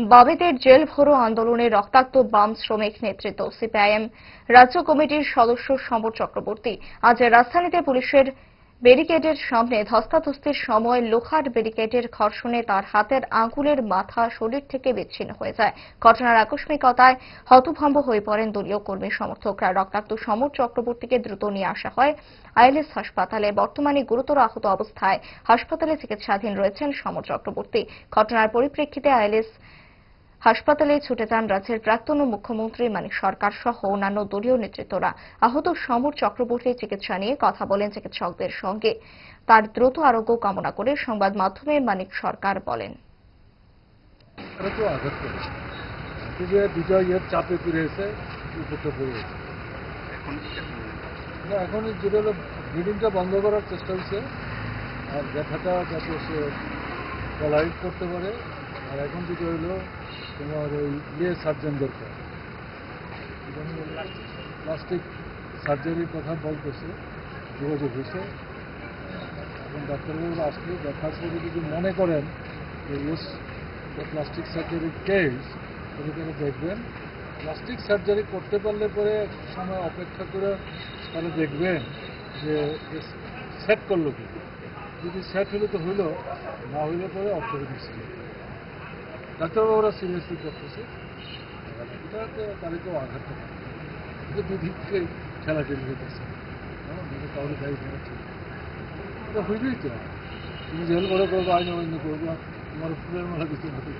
বামেদের জেল ভরো আন্দোলনে রক্তাক্ত বাম শ্রমিক নেতৃত্ব সিপিআইএম রাজ্য কমিটির সদস্য সমর চক্রবর্তী আজ রাজধানীতে পুলিশের ব্যারিকেডের সামনে ধস্তাধস্তির সময় লোহার ব্যারিকেডের ঘর্ষণে তার হাতের আঙুলের মাথা শরীর থেকে বিচ্ছিন্ন হয়ে যায়। ঘটনার আকস্মিকতায় হতভম্ব হয়ে পড়েন দলীয় কর্মী সমর্থকরা। রক্তাক্ত সমর চক্রবর্তীকে দ্রুত নিয়ে আসা হয় আইএলএস হাসপাতালে। বর্তমানে গুরুতর আহত অবস্থায় হাসপাতালে চিকিৎসাধীন রয়েছেন সমর চক্রবর্তী। ঘটনার পরিপ্রেক্ষিতে আইএলএস হাসপাতালে ছুটে যান রাজ্যের প্রাক্তন মুখ্যমন্ত্রী মানিক সরকার সহ অন্যান্য দলীয় নেতৃত্বরা। আহত সমর চক্রবর্তীর চিকিৎসা নিয়ে কথা বলেন চিকিৎসকদের সঙ্গে। তার দ্রুত আরোগ্য কামনা করে সংবাদ মাধ্যমে মানিক সরকার বলেন, এখন যেটা হলো ব্লিডিংটা বন্ধ করার চেষ্টা হচ্ছে আর ব্যথাটা যাতে সে টলারেট করতে পারে। আর এখন যেটা হলো তোমার ওই সার্জন দরকার, প্লাস্টিক সার্জারির কথা বলতেছে, যোগাযোগ হয়েছে। এখন ডাক্তারবাবু আসলে দেখার পরে যদি মনে করেন যে প্লাস্টিক সার্জারির কেস, তাহলে তারা দেখবেন। প্লাস্টিক সার্জারি করতে পারলে পরে সময় অপেক্ষা করে তাহলে দেখবেন যে সেট করলো কি। যদি সেট হলে তো হইলো, না হইলে পরে অর্থোপেডিক্স ডাক্তারবাবুরা সিরিয়াসলি করতেছে। এটাতে তাদেরকেও আঘাত থাকে, কিন্তু দুদিক থেকে ঠেলাঠেলি হইতেছে, কাউকে গাড়ি ফেলাচ্ছে। এটা হইবেই তো, তুমি জেল করে করবো, আইন অমান্য করবো, তোমার ফুলের মালা দিতে হতে